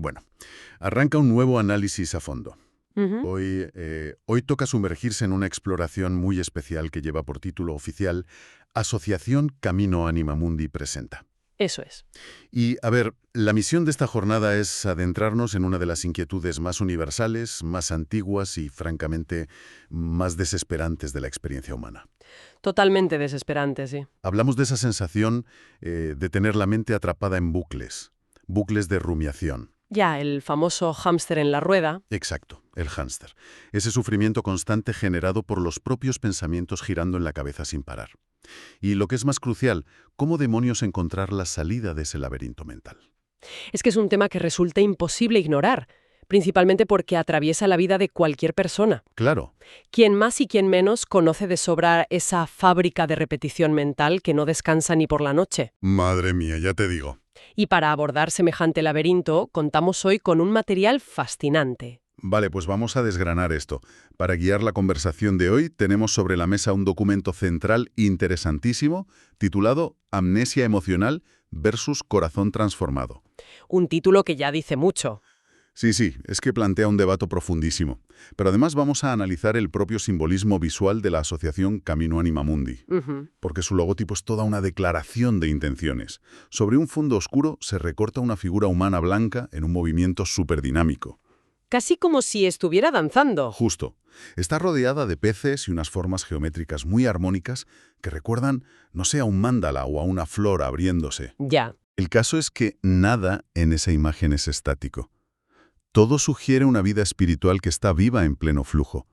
Bueno, arranca un nuevo análisis a fondo. Ujú. Hoy toca sumergirse en una exploración muy especial que lleva por título oficial Asociación Camino Anima Mundi presenta. Eso es. Y, a ver, la misión de esta jornada es adentrarnos en una de las inquietudes más universales, más antiguas y, francamente, más desesperantes de la experiencia humana. Totalmente desesperante, sí. Hablamos de esa sensación de tener la mente atrapada en bucles de rumiación. Ya, el famoso hámster en la rueda. Exacto, el hámster. Ese sufrimiento constante generado por los propios pensamientos girando en la cabeza sin parar. Y lo que es más crucial, ¿cómo demonios encontrar la salida de ese laberinto mental? Es que es un tema que resulta imposible ignorar, principalmente porque atraviesa la vida de cualquier persona. Claro, Quien más y quien menos conoce de sobra esa fábrica de repetición mental que no descansa ni por la noche. madre mía, ya te digo. Y para abordar semejante laberinto, contamos hoy con un material fascinante. Vale, pues vamos a desgranar esto. Para guiar la conversación de hoy, tenemos sobre la mesa un documento central interesantísimo titulado Amnesia emocional versus corazón transformado. Un título que ya dice mucho. Sí, es que plantea un debate profundísimo. Pero además vamos a analizar el propio simbolismo visual de la asociación Camino Anima Mundi, Ujú. porque su logotipo es toda una declaración de intenciones. Sobre un fondo oscuro se recorta una figura humana blanca en un movimiento superdinámico. Casi como si estuviera danzando. Justo. Está rodeada de peces y unas formas geométricas muy armónicas que recuerdan, no sé, a un mándala o a una flor abriéndose. Ya. El caso es que nada en esa imagen es estático. Todo sugiere una vida espiritual que está viva en pleno flujo.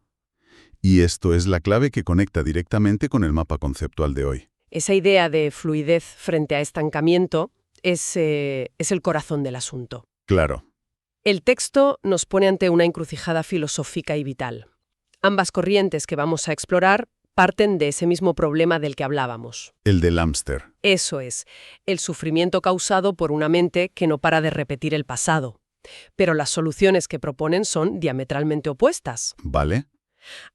Y esto es la clave que conecta directamente con el mapa conceptual de hoy. Esa idea de fluidez frente a estancamiento es el corazón del asunto. Claro. El texto nos pone ante una encrucijada filosófica y vital. Ambas corrientes que vamos a explorar parten de ese mismo problema del que hablábamos. El del hámster. Eso es, el sufrimiento causado por una mente que no para de repetir el pasado. Pero las soluciones que proponen son diametralmente opuestas. ¿Vale?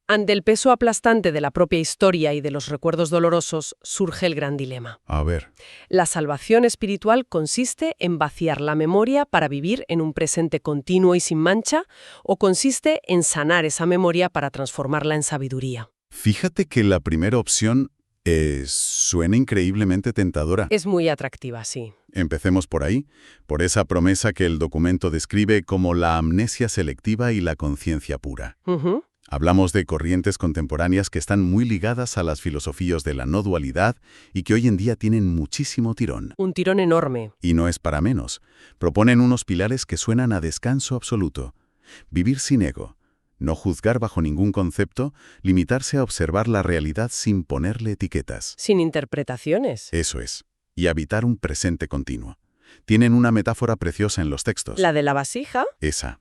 Ante el peso aplastante de la propia historia y de los recuerdos dolorosos, surge el gran dilema. A ver. La salvación espiritual consiste en vaciar la memoria para vivir en un presente continuo y sin mancha, o consiste en sanar esa memoria para transformarla en sabiduría. Fíjate que la primera opción suena increíblemente tentadora. Es muy atractiva, sí. Empecemos por ahí, por esa promesa que el documento describe como la amnesia selectiva y la conciencia pura. Ujú. Hablamos de corrientes contemporáneas que están muy ligadas a las filosofías de la no dualidad y que hoy en día tienen muchísimo tirón. Un tirón enorme. Y no es para menos. Proponen unos pilares que suenan a descanso absoluto. Vivir sin ego. No juzgar bajo ningún concepto, limitarse a observar la realidad sin ponerle etiquetas. Sin interpretaciones. Eso es. Y habitar un presente continuo. Tienen una metáfora preciosa en los textos. La de la vasija. Esa.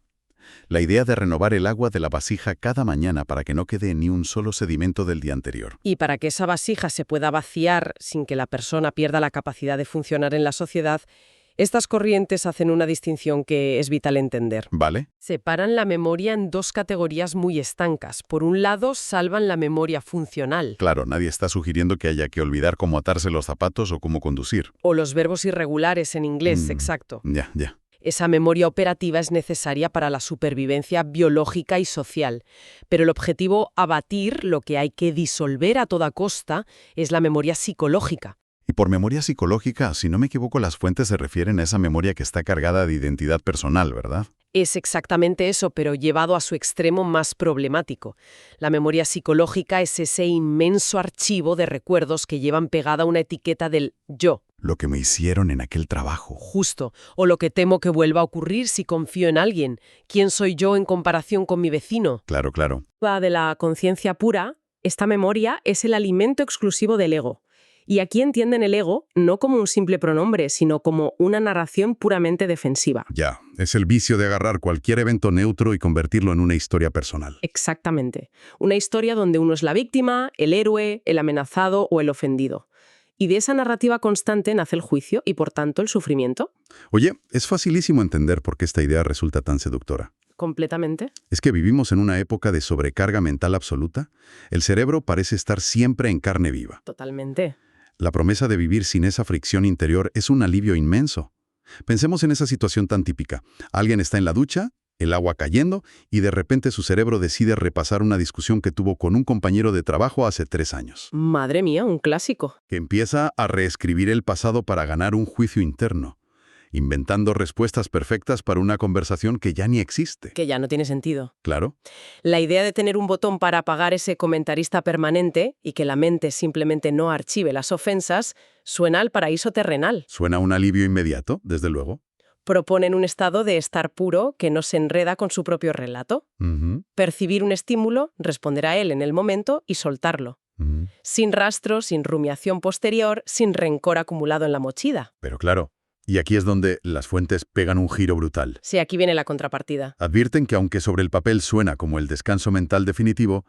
La idea de renovar el agua de la vasija cada mañana para que no quede ni un solo sedimento del día anterior. Y para que esa vasija se pueda vaciar sin que la persona pierda la capacidad de funcionar en la sociedad, estas corrientes hacen una distinción que es vital entender. ¿Vale? Separan la memoria en dos categorías muy estancas. Por un lado, salvan la memoria funcional, Claro, nadie está sugiriendo que haya que olvidar cómo atarse los zapatos o cómo conducir. o los verbos irregulares en inglés, exacto. Ya. Esa memoria operativa es necesaria para la supervivencia biológica y social, pero el objetivo a batir, lo que hay que disolver a toda costa, es la memoria psicológica. Y por memoria psicológica, si no me equivoco, las fuentes se refieren a esa memoria que está cargada de identidad personal, ¿verdad? Es exactamente eso, pero llevado a su extremo más problemático. La memoria psicológica es ese inmenso archivo de recuerdos que llevan pegada una etiqueta del yo. Lo que me hicieron en aquel trabajo. Justo, o lo que temo que vuelva a ocurrir si confío en alguien. ¿Quién soy yo en comparación con mi vecino? Claro. De la conciencia pura, esta memoria es el alimento exclusivo del ego. Y aquí entienden el ego no como un simple pronombre, sino como una narración puramente defensiva. Ya, es el vicio de agarrar cualquier evento neutro y convertirlo en una historia personal. Exactamente. Una historia donde uno es la víctima, el héroe, el amenazado o el ofendido. Y de esa narrativa constante nace el juicio y, por tanto, el sufrimiento. Oye, es facilísimo entender por qué esta idea resulta tan seductora. Completamente. Es que vivimos en una época de sobrecarga mental absoluta. El cerebro parece estar siempre en carne viva. Totalmente. La promesa de vivir sin esa fricción interior es un alivio inmenso. Pensemos en esa situación tan típica. Alguien está en la ducha, el agua cayendo, y de repente su cerebro decide repasar una discusión que tuvo con un compañero de trabajo hace 3 años. Madre mía, un clásico. Que empieza a reescribir el pasado para ganar un juicio interno, inventando respuestas perfectas para una conversación que ya ni existe. Que ya no tiene sentido. Claro. La idea de tener un botón para apagar ese comentarista permanente y que la mente simplemente no archive las ofensas suena al paraíso terrenal. Suena un alivio inmediato, desde luego. Proponen un estado de estar puro que no se enreda con su propio relato. Ujú, Percibir un estímulo, responder a él en el momento y soltarlo. ujú. Sin rastro, sin rumiación posterior, sin rencor acumulado en la mochila. Pero claro, y aquí es donde las fuentes pegan un giro brutal. Sí, aquí viene la contrapartida. Advierten que aunque sobre el papel suena como el descanso mental definitivo,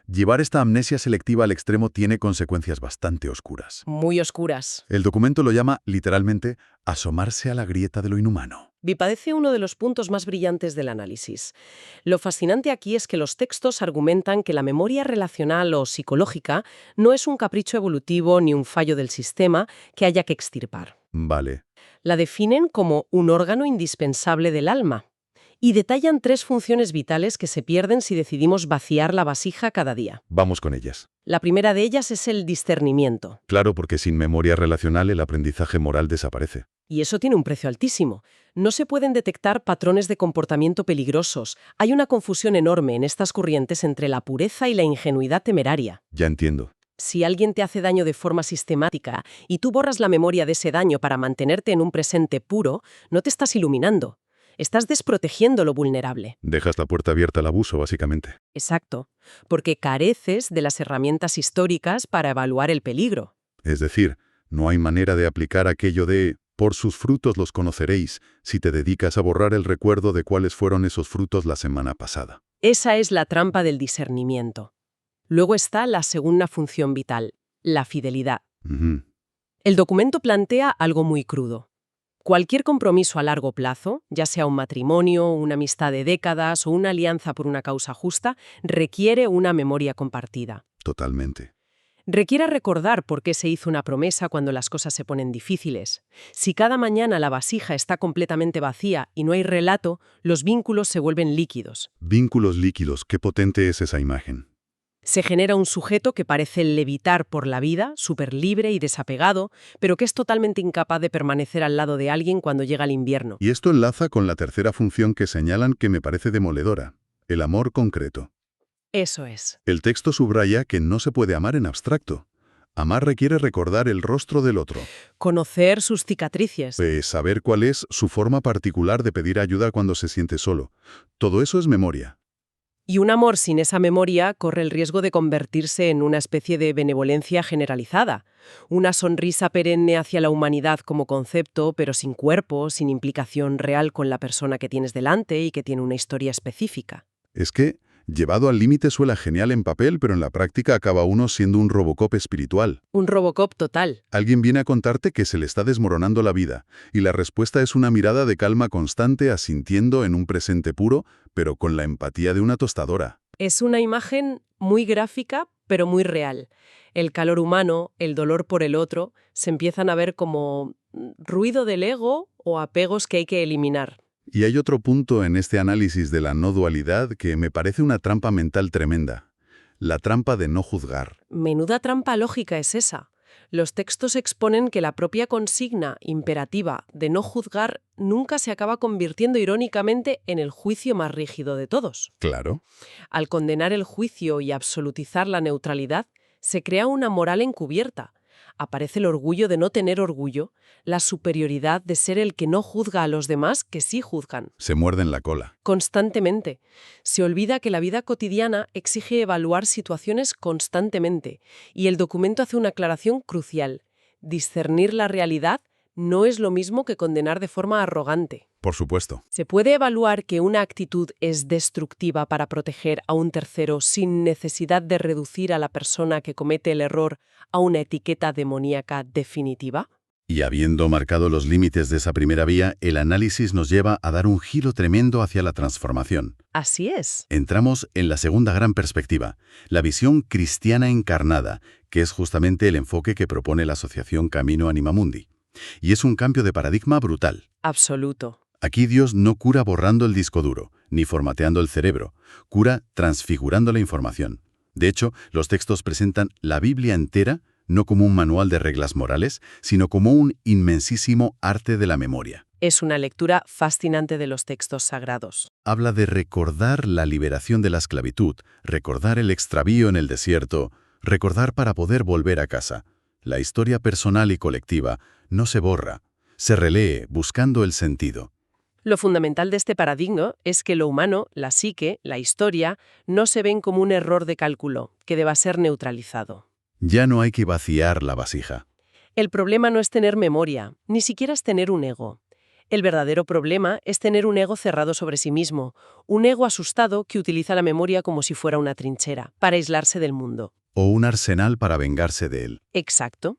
llevar esta amnesia selectiva al extremo tiene consecuencias bastante oscuras. Muy oscuras. El documento lo llama, literalmente, asomarse a la grieta de lo inhumano. Me parece uno de los puntos más brillantes del análisis. Lo fascinante aquí es que los textos argumentan que la memoria relacional o psicológica no es un capricho evolutivo ni un fallo del sistema que haya que extirpar. Vale. La definen como un órgano indispensable del alma y detallan 3 funciones vitales que se pierden si decidimos vaciar la vasija cada día. Vamos con ellas. La primera de ellas es el discernimiento. Claro, porque sin memoria relacional el aprendizaje moral desaparece. Y eso tiene un precio altísimo. No se pueden detectar patrones de comportamiento peligrosos. Hay una confusión enorme en estas corrientes entre la pureza y la ingenuidad temeraria. Ya entiendo. Si alguien te hace daño de forma sistemática y tú borras la memoria de ese daño para mantenerte en un presente puro, no te estás iluminando. Estás desprotegiendo lo vulnerable. Dejas la puerta abierta al abuso, básicamente. Exacto, porque careces de las herramientas históricas para evaluar el peligro. Es decir, no hay manera de aplicar aquello de «por sus frutos los conoceréis» si te dedicas a borrar el recuerdo de cuáles fueron esos frutos la semana pasada. Esa es la trampa del discernimiento. Luego está la segunda función vital, la fidelidad. Ujú. El documento plantea algo muy crudo. Cualquier compromiso a largo plazo, ya sea un matrimonio, una amistad de décadas o una alianza por una causa justa, requiere una memoria compartida. Totalmente. Requiere recordar por qué se hizo una promesa cuando las cosas se ponen difíciles. Si cada mañana la vasija está completamente vacía y no hay relato, los vínculos se vuelven líquidos. Vínculos líquidos, qué potente es esa imagen. Se genera un sujeto que parece levitar por la vida, súper libre y desapegado, pero que es totalmente incapaz de permanecer al lado de alguien cuando llega el invierno. Y esto enlaza con la tercera función que señalan que me parece demoledora, el amor concreto. Eso es. El texto subraya que no se puede amar en abstracto. Amar requiere recordar el rostro del otro, Conocer sus cicatrices. saber cuál es su forma particular de pedir ayuda cuando se siente solo. Todo eso es memoria. Y un amor sin esa memoria corre el riesgo de convertirse en una especie de benevolencia generalizada. Una sonrisa perenne hacia la humanidad como concepto, pero sin cuerpo, sin implicación real con la persona que tienes delante y que tiene una historia específica. Es que, llevado al límite suena genial en papel, pero en la práctica acaba uno siendo un Robocop espiritual. Un Robocop total. Alguien viene a contarte que se le está desmoronando la vida, y la respuesta es una mirada de calma constante asintiendo en un presente puro, pero con la empatía de una tostadora. Es una imagen muy gráfica, pero muy real. El calor humano, el dolor por el otro, se empiezan a ver como ruido del ego o apegos que hay que eliminar. Y hay otro punto en este análisis de la no dualidad que me parece una trampa mental tremenda. La trampa de no juzgar. Menuda trampa lógica es esa. Los textos exponen que la propia consigna imperativa de no juzgar nunca se acaba convirtiendo irónicamente en el juicio más rígido de todos. Claro. Al condenar el juicio y absolutizar la neutralidad, se crea una moral encubierta. Aparece el orgullo de no tener orgullo, la superioridad de ser el que no juzga a los demás que sí juzgan. Se muerden la cola. Constantemente. Se olvida que la vida cotidiana exige evaluar situaciones constantemente, y el documento hace una aclaración crucial. Discernir la realidad no es lo mismo que condenar de forma arrogante. Por supuesto. Se puede evaluar que una actitud es destructiva para proteger a un tercero sin necesidad de reducir a la persona que comete el error a una etiqueta demoníaca definitiva. Y habiendo marcado los límites de esa primera vía, el análisis nos lleva a dar un giro tremendo hacia la transformación. Así es. Entramos en la segunda gran perspectiva, la visión cristiana encarnada, que es justamente el enfoque que propone la asociación Camino Anima Mundi. Y es un cambio de paradigma brutal. Absoluto. Aquí Dios no cura borrando el disco duro, ni formateando el cerebro, cura transfigurando la información. De hecho, los textos presentan la Biblia entera no como un manual de reglas morales, sino como un inmensísimo arte de la memoria. Es una lectura fascinante de los textos sagrados. Habla de recordar la liberación de la esclavitud, recordar el extravío en el desierto, recordar para poder volver a casa. La historia personal y colectiva no se borra, se relee buscando el sentido. Lo fundamental de este paradigma es que lo humano, la psique, la historia, no se ven como un error de cálculo, que deba ser neutralizado. Ya no hay que vaciar la vasija. El problema no es tener memoria, ni siquiera es tener un ego. El verdadero problema es tener un ego cerrado sobre sí mismo, un ego asustado que utiliza la memoria como si fuera una trinchera, para aislarse del mundo. O un arsenal para vengarse de él. Exacto.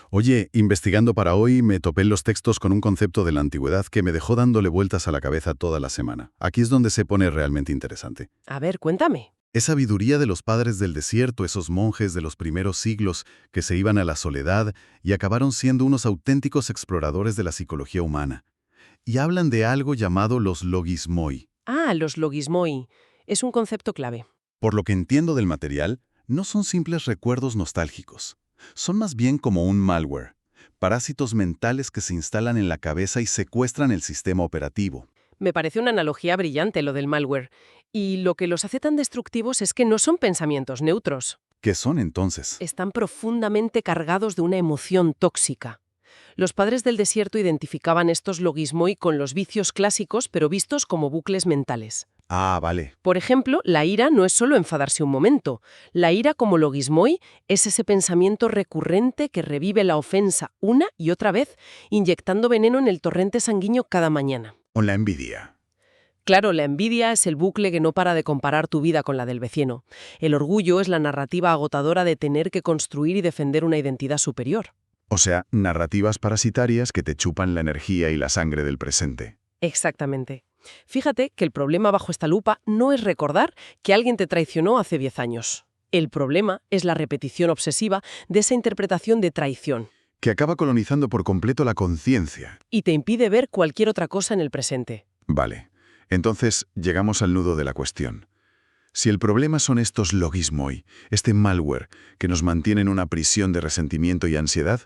Oye, investigando para hoy me topé en los textos con un concepto de la antigüedad que me dejó dándole vueltas a la cabeza toda la semana. Aquí es donde se pone realmente interesante. A ver, cuéntame. Es sabiduría de los padres del desierto, esos monjes de los primeros siglos que se iban a la soledad y acabaron siendo unos auténticos exploradores de la psicología humana. Y hablan de algo llamado los logismoi. Ah, los logismoi. Es un concepto clave. Por lo que entiendo del material, no son simples recuerdos nostálgicos. Son más bien como un malware, parásitos mentales que se instalan en la cabeza y secuestran el sistema operativo. Me parece una analogía brillante lo del malware. Y lo que los hace tan destructivos es que no son pensamientos neutros. ¿Qué son entonces? Están profundamente cargados de una emoción tóxica. Los padres del desierto identificaban estos logismoi con los vicios clásicos, pero vistos como bucles mentales. Ah, vale. Por ejemplo, la ira no es solo enfadarse un momento. La ira como logismoi es ese pensamiento recurrente que revive la ofensa una y otra vez, inyectando veneno en el torrente sanguíneo cada mañana. O la envidia. Claro, la envidia es el bucle que no para de comparar tu vida con la del vecino. El orgullo es la narrativa agotadora de tener que construir y defender una identidad superior. O sea, narrativas parasitarias que te chupan la energía y la sangre del presente. Exactamente. Fíjate que el problema bajo esta lupa no es recordar que alguien te traicionó hace 10 años. El problema es la repetición obsesiva de esa interpretación de traición. Que acaba colonizando por completo la conciencia. Y te impide ver cualquier otra cosa en el presente. Vale. Entonces, llegamos al nudo de la cuestión. Si el problema son estos logismoi, este malware que nos mantiene en una prisión de resentimiento y ansiedad,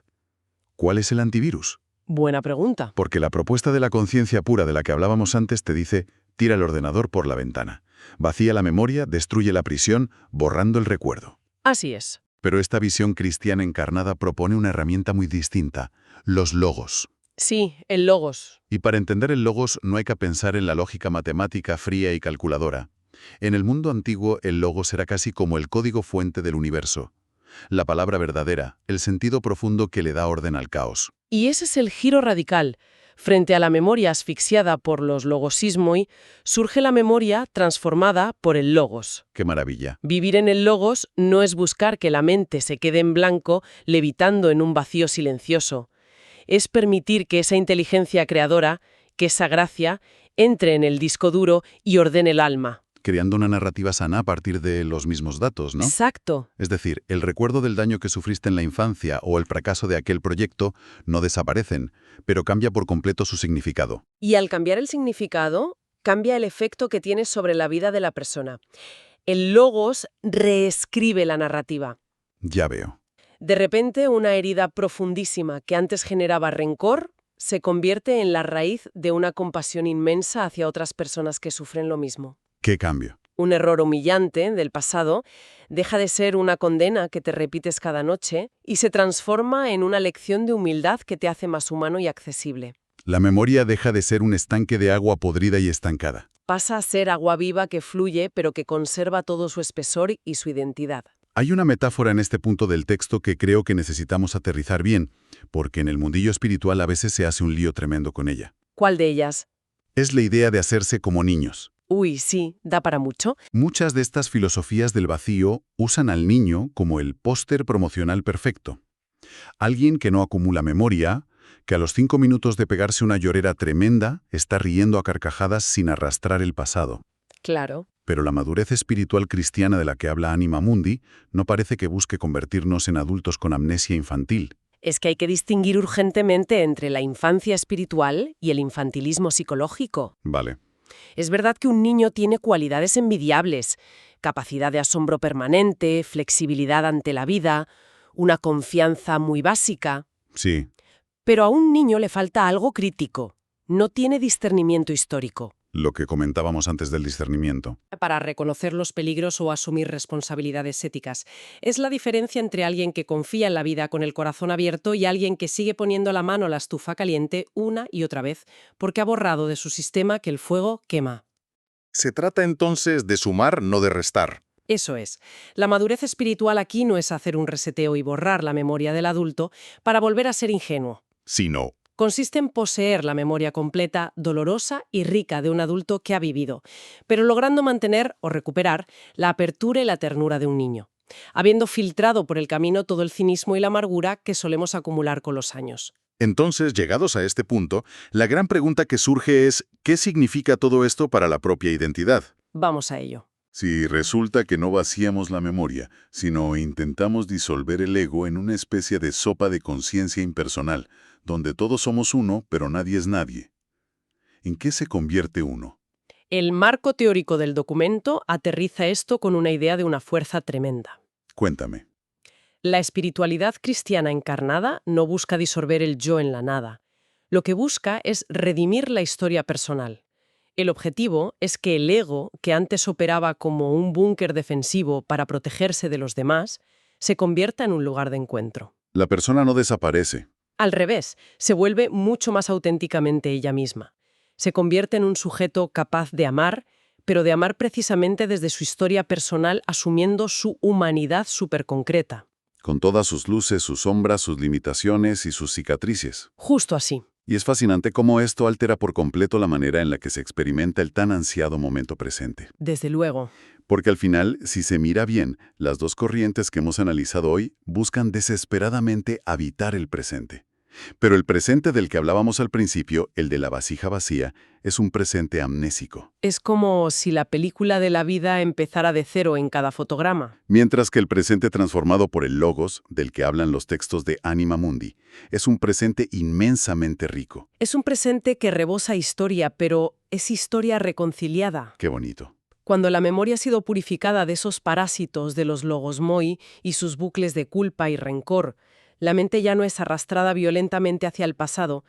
¿cuál es el antivirus? Buena pregunta. Porque la propuesta de la conciencia pura de la que hablábamos antes te dice, tira el ordenador por la ventana. Vacía la memoria, destruye la prisión, borrando el recuerdo. Así es. Pero esta visión cristiana encarnada propone una herramienta muy distinta, los logos. Sí, el logos. Y para entender el logos no hay que pensar en la lógica matemática fría y calculadora. En el mundo antiguo el logos era casi como el código fuente del universo. La palabra verdadera, el sentido profundo que le da orden al caos. Y ese es el giro radical. Frente a la memoria asfixiada por los logosismoi, surge la memoria transformada por el logos. ¡Qué maravilla! Vivir en el logos no es buscar que la mente se quede en blanco, levitando en un vacío silencioso. Es permitir que esa inteligencia creadora, que esa gracia, entre en el disco duro y ordene el alma. Creando una narrativa sana a partir de los mismos datos, ¿no? Exacto. Es decir, el recuerdo del daño que sufriste en la infancia o el fracaso de aquel proyecto no desaparecen, pero cambia por completo su significado. Y al cambiar el significado, cambia el efecto que tiene sobre la vida de la persona. El logos reescribe la narrativa. Ya veo. De repente, una herida profundísima que antes generaba rencor se convierte en la raíz de una compasión inmensa hacia otras personas que sufren lo mismo. ¿Qué cambio? Un error humillante del pasado deja de ser una condena que te repites cada noche y se transforma en una lección de humildad que te hace más humano y accesible. La memoria deja de ser un estanque de agua podrida y estancada. Pasa a ser agua viva que fluye pero que conserva todo su espesor y su identidad. Hay una metáfora en este punto del texto que creo que necesitamos aterrizar bien, porque en el mundillo espiritual a veces se hace un lío tremendo con ella. ¿Cuál de ellas? Es la idea de hacerse como niños. Uy, sí, da para mucho. Muchas de estas filosofías del vacío usan al niño como el póster promocional perfecto. Alguien que no acumula memoria, que a los 5 minutos de pegarse una llorera tremenda está riendo a carcajadas sin arrastrar el pasado. Claro. Pero la madurez espiritual cristiana de la que habla Anima Mundi no parece que busque convertirnos en adultos con amnesia infantil. Es que hay que distinguir urgentemente entre la infancia espiritual y el infantilismo psicológico. Vale. Es verdad que un niño tiene cualidades envidiables, capacidad de asombro permanente, flexibilidad ante la vida, una confianza muy básica, Sí. pero a un niño le falta algo crítico. No tiene discernimiento histórico. Lo que comentábamos antes del discernimiento. Para reconocer los peligros o asumir responsabilidades éticas. Es la diferencia entre alguien que confía en la vida con el corazón abierto y alguien que sigue poniendo la mano a la estufa caliente una y otra vez, porque ha borrado de su sistema que el fuego quema. Se trata entonces de sumar, no de restar. Eso es. La madurez espiritual aquí no es hacer un reseteo y borrar la memoria del adulto para volver a ser ingenuo. Sino, Consiste en poseer la memoria completa, dolorosa y rica de un adulto que ha vivido, pero logrando mantener o recuperar la apertura y la ternura de un niño, habiendo filtrado por el camino todo el cinismo y la amargura que solemos acumular con los años. entonces, llegados a este punto, la gran pregunta que surge es, ¿qué significa todo esto para la propia identidad? Vamos a ello. Si resulta que no vaciamos la memoria, sino intentamos disolver el ego en una especie de sopa de conciencia impersonal, donde todos somos uno, pero nadie es nadie. ¿En qué se convierte uno? El marco teórico del documento aterriza esto con una idea de una fuerza tremenda. Cuéntame. La espiritualidad cristiana encarnada no busca disolver el yo en la nada. Lo que busca es redimir la historia personal. El objetivo es que el ego, que antes operaba como un búnker defensivo para protegerse de los demás, se convierta en un lugar de encuentro. La persona no desaparece. Al revés, se vuelve mucho más auténticamente ella misma. Se convierte en un sujeto capaz de amar, pero de amar precisamente desde su historia personal, asumiendo su humanidad superconcreta. Con todas sus luces, sus sombras, sus limitaciones y sus cicatrices. Justo así. Y es fascinante cómo esto altera por completo la manera en la que se experimenta el tan ansiado momento presente. Desde luego. Porque al final, si se mira bien, las dos corrientes que hemos analizado hoy buscan desesperadamente habitar el presente. Pero el presente del que hablábamos al principio, el de la vasija vacía, es un presente amnésico. Es como si la película de la vida empezara de cero en cada fotograma. Mientras que el presente transformado por el logos, del que hablan los textos de Anima Mundi, es un presente inmensamente rico. Es un presente que rebosa historia, pero es historia reconciliada. Qué bonito. Cuando la memoria ha sido purificada de esos parásitos de los logos moi y sus bucles de culpa y rencor, la mente ya no es arrastrada violentamente hacia el pasado,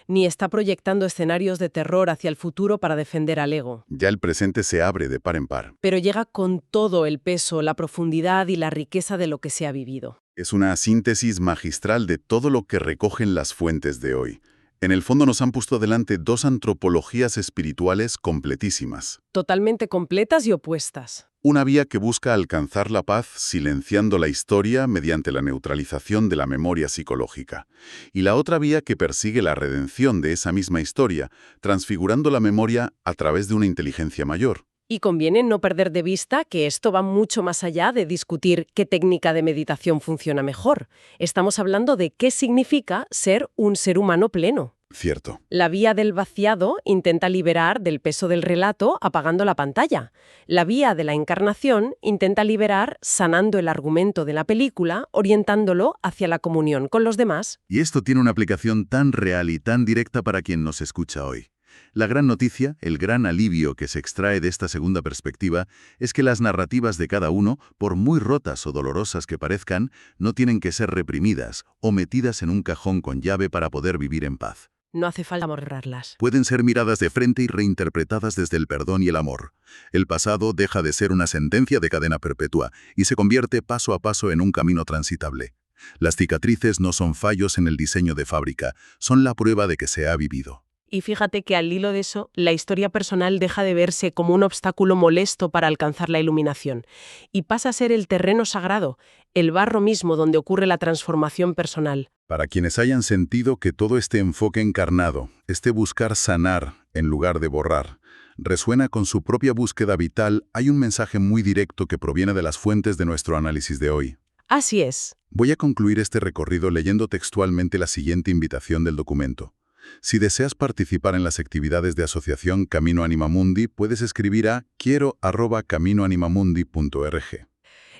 ni está proyectando escenarios de terror hacia el futuro para defender al ego. Ya el presente se abre de par en par. Pero llega con todo el peso, la profundidad y la riqueza de lo que se ha vivido. Es una síntesis magistral de todo lo que recogen las fuentes de hoy. En el fondo nos han puesto delante dos antropologías espirituales completísimas. Totalmente completas y opuestas. Una vía que busca alcanzar la paz silenciando la historia mediante la neutralización de la memoria psicológica. Y la otra vía que persigue la redención de esa misma historia, transfigurando la memoria a través de una inteligencia mayor. Y conviene no perder de vista que esto va mucho más allá de discutir qué técnica de meditación funciona mejor. Estamos hablando de qué significa ser un ser humano pleno. Cierto. La vía del vaciado intenta liberar del peso del relato apagando la pantalla. La vía de la encarnación intenta liberar sanando el argumento de la película, orientándolo hacia la comunión con los demás. Y esto tiene una aplicación tan real y tan directa para quien nos escucha hoy. La gran noticia, el gran alivio que se extrae de esta segunda perspectiva, es que las narrativas de cada uno, por muy rotas o dolorosas que parezcan, no tienen que ser reprimidas o metidas en un cajón con llave para poder vivir en paz. No hace falta borrarlas. Pueden ser miradas de frente y reinterpretadas desde el perdón y el amor. El pasado deja de ser una sentencia de cadena perpetua y se convierte paso a paso en un camino transitable. Las cicatrices no son fallos en el diseño de fábrica, son la prueba de que se ha vivido. Y fíjate que al hilo de eso, la historia personal deja de verse como un obstáculo molesto para alcanzar la iluminación y pasa a ser el terreno sagrado, el barro mismo donde ocurre la transformación personal. Para quienes hayan sentido que todo este enfoque encarnado, este buscar sanar en lugar de borrar, resuena con su propia búsqueda vital, hay un mensaje muy directo que proviene de las fuentes de nuestro análisis de hoy. Así es. Voy a concluir este recorrido leyendo textualmente la siguiente invitación del documento. Si deseas participar en las actividades de asociación Camino Anima Mundi, puedes escribir a quiero@caminoanimamundi.org.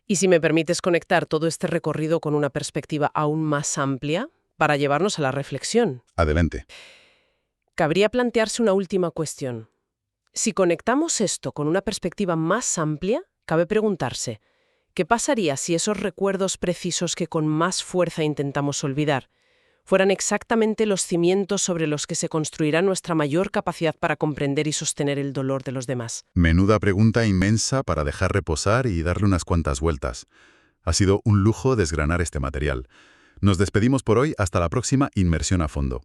Y si me permites conectar todo este recorrido con una perspectiva aún más amplia, para llevarnos a la reflexión. Adelante. Cabría plantearse una última cuestión. Si conectamos esto con una perspectiva más amplia, cabe preguntarse, ¿qué pasaría si esos recuerdos precisos que con más fuerza intentamos olvidar fueran exactamente los cimientos sobre los que se construirá nuestra mayor capacidad para comprender y sostener el dolor de los demás? Menuda pregunta inmensa para dejar reposar y darle unas cuantas vueltas. Ha sido un lujo desgranar este material. Nos despedimos por hoy hasta la próxima Inmersión a Fondo.